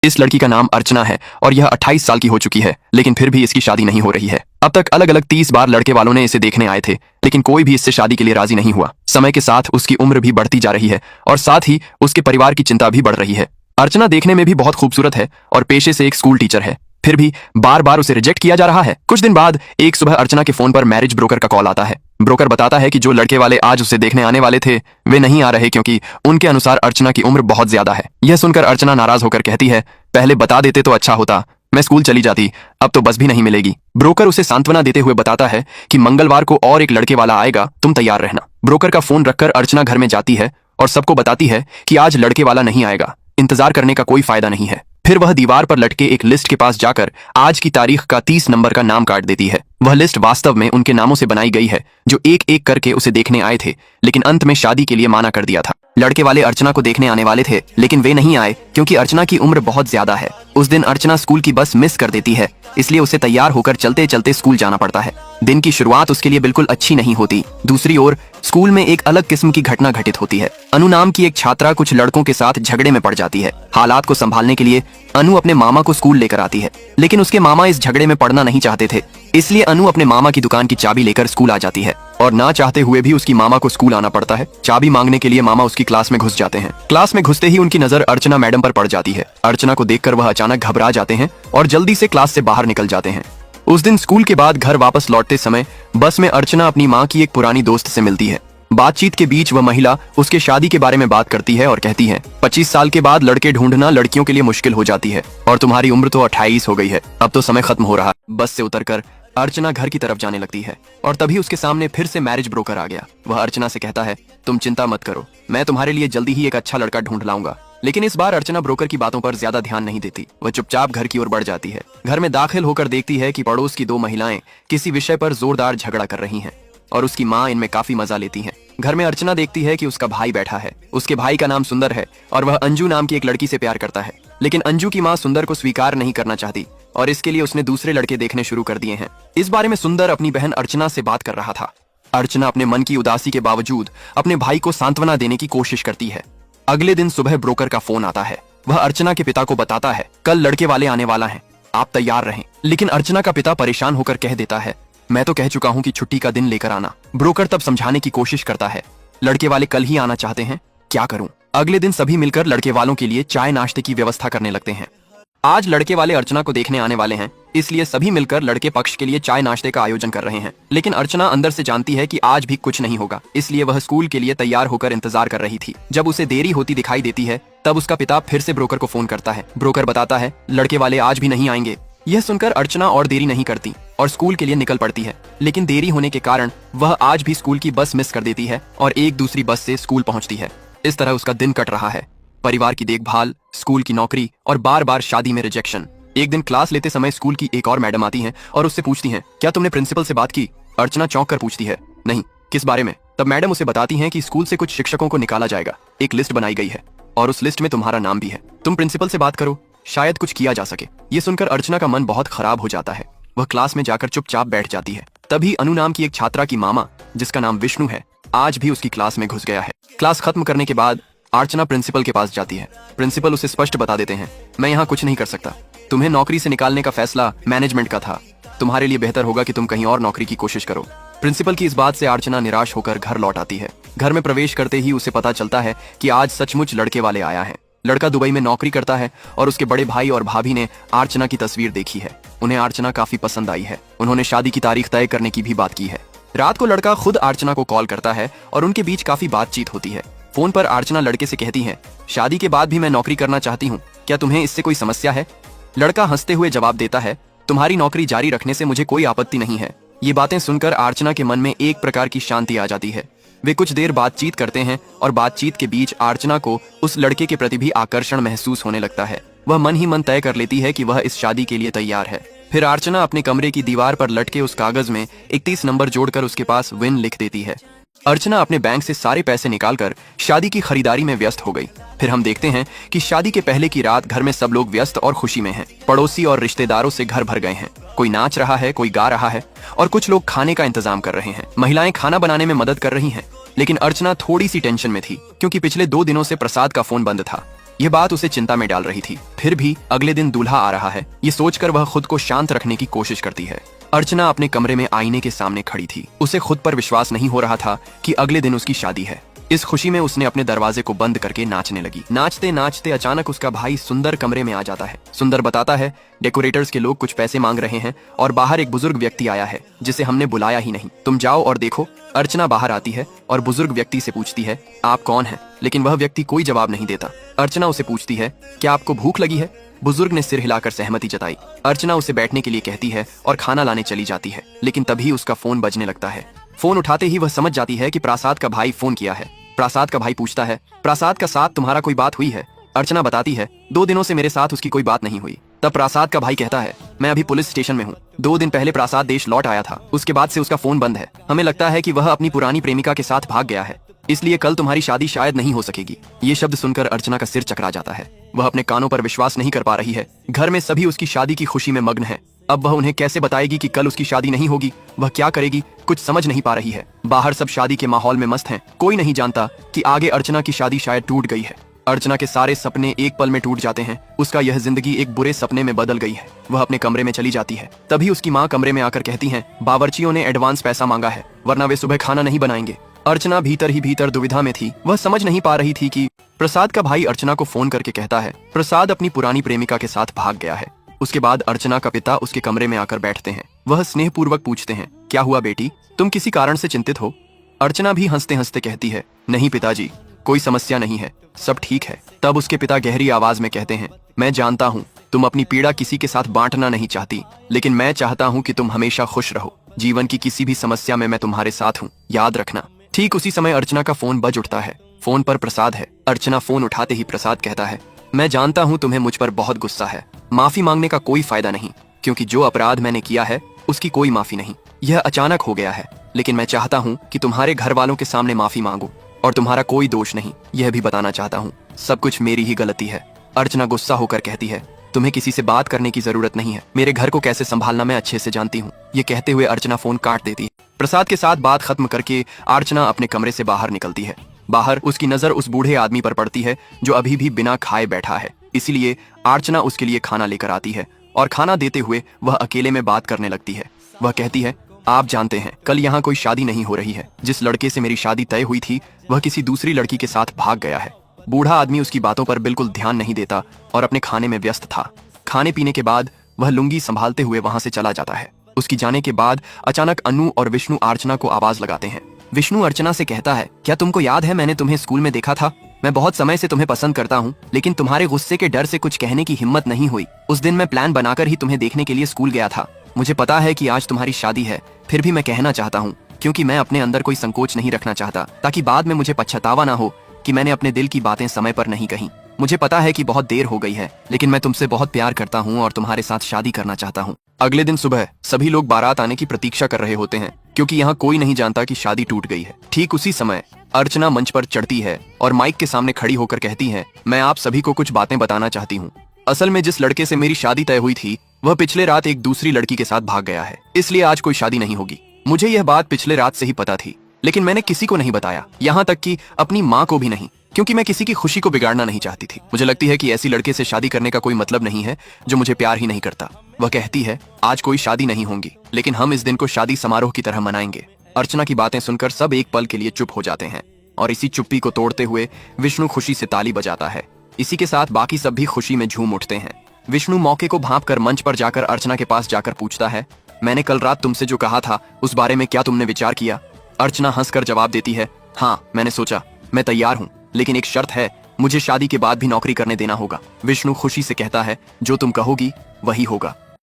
इस लड़की का नाम अर्चना है और यह 28 साल की हो चुकी है, लेकिन फिर भी इसकी शादी नहीं हो रही है। अब तक अलग अलग 30 बार लड़के वालों ने इसे देखने आए थे, लेकिन कोई भी इससे शादी के लिए राजी नहीं हुआ। समय के साथ उसकी उम्र भी बढ़ती जा रही है और साथ ही उसके परिवार की चिंता भी बढ़ रही है। अर्चना देखने में भी बहुत खूबसूरत है और पेशे से एक स्कूल टीचर है, फिर भी बार बार उसे रिजेक्ट किया जा रहा है। कुछ दिन बाद एक सुबह अर्चना के फोन पर मैरिज ब्रोकर का कॉल आता है। ब्रोकर बताता है कि जो लड़के वाले आज उसे देखने आने वाले थे वे नहीं आ रहे, क्योंकि उनके अनुसार अर्चना की उम्र बहुत ज्यादा है। यह सुनकर अर्चना नाराज होकर कहती है, पहले बता देते तो अच्छा होता, मैं स्कूल चली जाती, अब तो बस भी नहीं मिलेगी। ब्रोकर उसे सांत्वना देते हुए बताता है कि मंगलवार को और एक लड़के वाला आएगा, तुम तैयार रहना। ब्रोकर का फोन रखकर अर्चना घर में जाती है और सबको बताती है कि आज लड़के वाला नहीं आएगा, इंतजार करने का कोई फायदा नहीं है। फिर वह दीवार पर लटके एक लिस्ट के पास जाकर आज की तारीख का 30 नंबर का नाम काट देती है। वह लिस्ट वास्तव में उनके नामों से बनाई गई है, जो एक एक करके उसे देखने आए थे, लेकिन अंत में शादी के लिए माना कर दिया था। लड़के वाले अर्चना को देखने आने वाले थे, लेकिन वे नहीं आए क्योंकि अर्चना की उम्र बहुत ज्यादा है। उस दिन अर्चना स्कूल की बस मिस कर देती है, इसलिए उसे तैयार होकर चलते चलते स्कूल जाना पड़ता है। दिन की शुरुआत उसके लिए बिल्कुल अच्छी नहीं होती। दूसरी ओर स्कूल में एक अलग किस्म की घटना घटित होती है। अनु नाम की एक छात्रा कुछ लड़कों के साथ झगड़े में पड़ जाती है। हालात को संभालने के लिए अनु अपने मामा को स्कूल लेकर आती है, लेकिन उसके मामा इस झगड़े में पड़ना नहीं चाहते थे, इसलिए अनु अपने मामा की दुकान की चाबी लेकर स्कूल आ जाती है और ना चाहते हुए भी उसकी मामा को स्कूल आना पड़ता है। चाबी मांगने के लिए मामा उसकी क्लास में घुस जाते हैं। क्लास में घुसते ही उनकी नजर अर्चना मैडम पर पड़ जाती है। अर्चना को देखकर वह अचानक घबरा जाते हैं और जल्दी से क्लास से बाहर निकल जाते हैं। उस दिन स्कूल के बाद घर वापस लौटते समय बस में अर्चना अपनी माँ की एक पुरानी दोस्त से मिलती है। बातचीत के बीच वह महिला उसके शादी के बारे में बात करती है और कहती है, 25 साल के बाद लड़के ढूंढना लड़कियों के लिए मुश्किल हो जाती है और तुम्हारी उम्र तो 28 हो गई है, अब तो समय खत्म हो रहा है। बस से उतरकर अर्चना घर की तरफ जाने लगती है और तभी उसके सामने फिर से मैरिज ब्रोकर आ गया। वह अर्चना से कहता है, तुम चिंता मत करो, मैं तुम्हारे लिए जल्दी ही एक अच्छा लड़का ढूंढ लाऊंगा। लेकिन इस बार अर्चना ब्रोकर की बातों पर ज्यादा ध्यान नहीं देती। वह चुपचाप घर की ओर बढ़ जाती है। घर में दाखिल होकर देखती है कि पड़ोस की दो महिलाएं किसी विषय पर जोरदार झगड़ा कर रही हैं और उसकी माँ इनमें काफी मजा लेती है। घर में अर्चना देखती है कि उसका भाई बैठा है। उसके भाई का नाम सुंदर है और वह अंजू नाम की एक लड़की से प्यार करता है, लेकिन अंजू की माँ सुंदर को स्वीकार नहीं करना चाहती और इसके लिए उसने दूसरे लड़के देखने शुरू कर दिए हैं। इस बारे में सुंदर अपनी बहन अर्चना से बात कर रहा था। अर्चना अपने मन की उदासी के बावजूद अपने भाई को सांत्वना देने की कोशिश करती है। अगले दिन सुबह ब्रोकर का फोन आता है। वह अर्चना के पिता को बताता है, कल लड़के वाले आने वाला है, आप तैयार रहें। लेकिन अर्चना का पिता परेशान होकर कह देता है, मैं तो कह चुका हूँ कि छुट्टी का दिन लेकर आना। ब्रोकर तब समझाने की कोशिश करता है, लड़के वाले कल ही आना चाहते हैं, क्या करूं? अगले दिन सभी मिलकर लड़के वालों के लिए चाय नाश्ते की व्यवस्था करने लगते हैं। आज लड़के वाले अर्चना को देखने आने वाले हैं, इसलिए सभी मिलकर लड़के पक्ष के लिए चाय नाश्ते का आयोजन कर रहे हैं। लेकिन अर्चना अंदर से जानती है कि आज भी कुछ नहीं होगा, इसलिए वह स्कूल के लिए तैयार होकर इंतजार कर रही थी। जब उसे देरी होती दिखाई देती है, तब उसका पिता फिर से ब्रोकर को फोन करता है। ब्रोकर बताता है, लड़के वाले आज भी नहीं आएंगे। यह सुनकर अर्चना और देरी नहीं करती और स्कूल के लिए निकल पड़ती है, लेकिन देरी होने के कारण वह आज भी स्कूल की बस मिस कर देती है और एक दूसरी बस से स्कूल पहुंचती है। इस तरह उसका दिन कट रहा है, परिवार की देखभाल, स्कूल की नौकरी और बार बार शादी में रिजेक्शन। एक दिन क्लास लेते समय स्कूल की एक और मैडम आती हैं और उससे पूछती हैं, क्या तुमने प्रिंसिपल से बात की? अर्चना चौंक कर पूछती है, नहीं, किस बारे में? तब मैडम उसे बताती हैं कि स्कूल से कुछ शिक्षकों को निकाला जाएगा, एक लिस्ट बनाई गई है और उस लिस्ट में तुम्हारा नाम भी है, तुम प्रिंसिपल से बात करो, शायद कुछ किया जा सके। ये सुनकर अर्चना का मन बहुत खराब हो जाता है। वह क्लास में जाकर चुपचाप बैठ जाती है। तभी अनु नाम की एक छात्रा की मामा, जिसका नाम विष्णु है, आज भी उसकी क्लास में घुस गया है। क्लास खत्म करने के बाद अर्चना प्रिंसिपल के पास जाती है। प्रिंसिपल उसे स्पष्ट बता देते हैं, मैं यहाँ कुछ नहीं कर सकता, तुम्हें नौकरी से निकालने का फैसला मैनेजमेंट का था, तुम्हारे लिए बेहतर होगा कि तुम कहीं और नौकरी की कोशिश करो। प्रिंसिपल की इस बात से अर्चना निराश होकर घर लौट आती है। घर में प्रवेश करते ही उसे पता चलता है कि आज सचमुच लड़के वाले आया है। लड़का दुबई में नौकरी करता है और उसके बड़े भाई और भाभी ने अर्चना की तस्वीर देखी है। उन्हें अर्चना काफी पसंद आई है। उन्होंने शादी की तारीख तय करने की भी बात की है। रात को लड़का खुद अर्चना को कॉल करता है और उनके बीच काफी बातचीत होती है। फोन पर अर्चना लड़के से कहती है, शादी के बाद भी मैं नौकरी करना चाहती हूँ, क्या तुम्हें इससे कोई समस्या है? लड़का हंसते हुए जवाब देता है, तुम्हारी नौकरी जारी रखने से मुझे कोई आपत्ति नहीं है। ये बातें सुनकर अर्चना के मन में एक प्रकार की शांति आ जाती है। वे कुछ देर बातचीत करते हैं और बातचीत के बीच अर्चना को उस लड़के के प्रति भी आकर्षण महसूस होने लगता है। वह मन ही मन तय कर लेती है कि वह इस शादी के लिए तैयार है। फिर अर्चना अपने कमरे की दीवार पर लटके उस कागज में 31 नंबर जोड़कर उसके पास विन लिख देती है। अर्चना अपने बैंक से सारे पैसे निकालकर शादी की खरीदारी में व्यस्त हो गई। फिर हम देखते हैं कि शादी के पहले की रात घर में सब लोग व्यस्त और खुशी में हैं। पड़ोसी और रिश्तेदारों से घर भर गए हैं। कोई नाच रहा है, कोई गा रहा है और कुछ लोग खाने का इंतजाम कर रहे हैं। महिलाएं खाना बनाने में मदद कर रही हैं, लेकिन अर्चना थोड़ी सी टेंशन में थी क्योंकि पिछले 2 दिनों से प्रसाद का फोन बंद था। यह बात उसे चिंता में डाल रही थी। फिर भी अगले दिन दूल्हा आ रहा है, ये सोचकर वह खुद को शांत रखने की कोशिश करती है। अर्चना अपने कमरे में आईने के सामने खड़ी थी। उसे खुद पर विश्वास नहीं हो रहा था कि अगले दिन उसकी शादी है। इस खुशी में उसने अपने दरवाजे को बंद करके नाचने लगी। नाचते नाचते अचानक उसका भाई सुंदर कमरे में आ जाता है। सुंदर बताता है डेकोरेटर्स के लोग कुछ पैसे मांग रहे हैं और बाहर एक बुजुर्ग व्यक्ति आया है जिसे हमने बुलाया ही नहीं, तुम जाओ और देखो। अर्चना बाहर आती है और बुजुर्ग व्यक्ति से पूछती है आप कौन हैं, लेकिन वह व्यक्ति कोई जवाब नहीं देता। अर्चना उसे पूछती है क्या आपको भूख लगी है? बुजुर्ग ने सिर हिलाकर सहमति जताई। अर्चना उसे बैठने के लिए कहती है और खाना लाने चली जाती है, लेकिन तभी उसका फोन बजने लगता है। फोन उठाते ही वह समझ जाती है कि प्रसाद का भाई फोन किया है। प्रसाद का भाई पूछता है प्रसाद का साथ तुम्हारा कोई बात हुई है? अर्चना बताती है 2 दिनों से मेरे साथ उसकी कोई बात नहीं हुई। तब प्रसाद का भाई कहता है मैं अभी पुलिस स्टेशन में हूँ। 2 दिन पहले प्रसाद देश लौट आया था, उसके बाद से उसका फोन बंद है। हमें लगता है कि वह अपनी पुरानी प्रेमिका के साथ भाग गया है, इसलिए कल तुम्हारी शादी शायद नहीं हो सकेगी। ये शब्द सुनकर अर्चना का सिर चकरा जाता है। वह अपने कानों पर विश्वास नहीं कर पा रही है। घर में सभी उसकी शादी की खुशी में मग्न है। अब वह उन्हें कैसे बताएगी कि कल उसकी शादी नहीं होगी? वह क्या करेगी, कुछ समझ नहीं पा रही है। बाहर सब शादी के माहौल में मस्त हैं। कोई नहीं जानता कि आगे अर्चना की शादी शायद टूट गई है। अर्चना के सारे सपने एक पल में टूट जाते हैं। उसका यह जिंदगी एक बुरे सपने में बदल गई है। वह अपने कमरे में चली जाती है। तभी उसकी माँ कमरे में आकर कहती हैं बावर्चियों ने एडवांस पैसा मांगा है, वरना वे सुबह खाना नहीं बनाएंगे। अर्चना भीतर ही भीतर दुविधा में थी। वह समझ नहीं पा रही थी कि प्रसाद का भाई अर्चना को फोन करके कहता है प्रसाद अपनी पुरानी प्रेमिका के साथ भाग गया है। उसके बाद अर्चना का पिता उसके कमरे में आकर बैठते हैं। वह स्नेहपूर्वक पूछते हैं क्या हुआ बेटी, तुम किसी कारण से चिंतित हो? अर्चना भी हंसते हंसते कहती है नहीं पिताजी, कोई समस्या नहीं है, सब ठीक है। तब उसके पिता गहरी आवाज में कहते हैं मैं जानता हूँ तुम अपनी पीड़ा किसी के साथ बांटना नहीं चाहती, लेकिन मैं चाहता हूँ कि तुम हमेशा खुश रहो। जीवन की किसी भी समस्या में मैं तुम्हारे साथ हूँ, याद रखना। ठीक उसी समय अर्चना का फोन बज उठता है। फोन पर प्रसाद है। अर्चना फोन उठाते ही प्रसाद कहता है मैं जानता हूँ तुम्हें मुझ पर बहुत गुस्सा है। माफी मांगने का कोई फायदा नहीं, क्योंकि जो अपराध मैंने किया है उसकी कोई माफी नहीं। यह अचानक हो गया है, लेकिन मैं चाहता हूँ कि तुम्हारे घर वालों के सामने माफी मांगो, और तुम्हारा कोई दोष नहीं, यह भी बताना चाहता हूँ। सब कुछ मेरी ही गलती है। अर्चना गुस्सा होकर कहती है तुम्हें किसी से बात करने की जरूरत नहीं है, मेरे घर को कैसे संभालना मैं अच्छे से जानती हूँ। ये कहते हुए अर्चना फोन काट देती है। प्रसाद के साथ बात खत्म करके अर्चना अपने कमरे से बाहर निकलती है। बाहर उसकी नजर उस बूढ़े आदमी पर पड़ती है जो अभी भी बिना खाए बैठा है। इसलिए अर्चना उसके लिए खाना लेकर आती है और खाना देते हुए वह अकेले में बात करने लगती है। वह कहती है आप जानते हैं कल यहाँ कोई शादी नहीं हो रही है। जिस लड़के से मेरी शादी तय हुई थी वह किसी दूसरी लड़की के साथ भाग गया है। बूढ़ा आदमी उसकी बातों पर बिल्कुल ध्यान नहीं देता और अपने खाने में व्यस्त था। खाने पीने के बाद वह लुंगी संभालते हुए वहां से चला जाता है। उसकी जाने के बाद अचानक अनु और विष्णु अर्चना को आवाज लगाते हैं। विष्णु अर्चना से कहता है क्या तुमको याद है मैंने तुम्हें स्कूल में देखा था? मैं बहुत समय से तुम्हें पसंद करता हूँ, लेकिन तुम्हारे गुस्से के डर से कुछ कहने की हिम्मत नहीं हुई। उस दिन मैं प्लान बनाकर ही तुम्हें देखने के लिए स्कूल गया था। मुझे पता है कि आज तुम्हारी शादी है, फिर भी मैं कहना चाहता हूँ, क्योंकि मैं अपने अंदर कोई संकोच नहीं रखना चाहता, ताकि बाद में मुझे पछतावा ना हो कि मैंने अपने दिल की बातें समय पर नहीं कही। मुझे पता है कि बहुत देर हो गई है, लेकिन मैं तुमसे बहुत प्यार करता हूँ और तुम्हारे साथ शादी करना चाहता हूँ। अगले दिन सुबह सभी लोग बारात आने की प्रतीक्षा कर रहे होते हैं, क्योंकि यहाँ कोई नहीं जानता कि शादी टूट गई है। ठीक उसी समय अर्चना मंच पर चढ़ती है और माइक के सामने खड़ी होकर कहती है मैं आप सभी को कुछ बातें बताना चाहती हूँ। असल में जिस लड़के से मेरी शादी तय हुई थी वह पिछले रात एक दूसरी लड़की के साथ भाग गया है, इसलिए आज कोई शादी नहीं होगी। मुझे यह बात पिछले रात से ही पता थी, लेकिन मैंने किसी को नहीं बताया, यहाँ तक कि अपनी माँ को भी नहीं, क्योंकि मैं किसी की खुशी को बिगाड़ना नहीं चाहती थी। मुझे लगती है कि ऐसी लड़के से शादी करने का कोई मतलब नहीं है जो मुझे प्यार ही नहीं करता। वह कहती है आज कोई शादी नहीं होगी, लेकिन हम इस दिन को शादी समारोह की तरह मनाएंगे। अर्चना की बातें सुनकर सब एक पल के लिए चुप हो जाते हैं और इसी चुप्पी को तोड़ते हुए विष्णु खुशी से ताली बजाता है। इसी के साथ बाकी सब भी खुशी में झूम उठते हैं। विष्णु मौके को भांप कर मंच पर जाकर अर्चना के पास जाकर पूछता है मैंने कल रात तुमसे जो कहा था उस बारे में क्या तुमने विचार किया? अर्चना हंसकर जवाब देती है हाँ, मैंने सोचा, मैं तैयार हूँ, लेकिन एक शर्त है, मुझे शादी के बाद भी नौकरी करने देना होगा। विष्णु खुशी से कहता है जो तुम कहोगी वही होगा।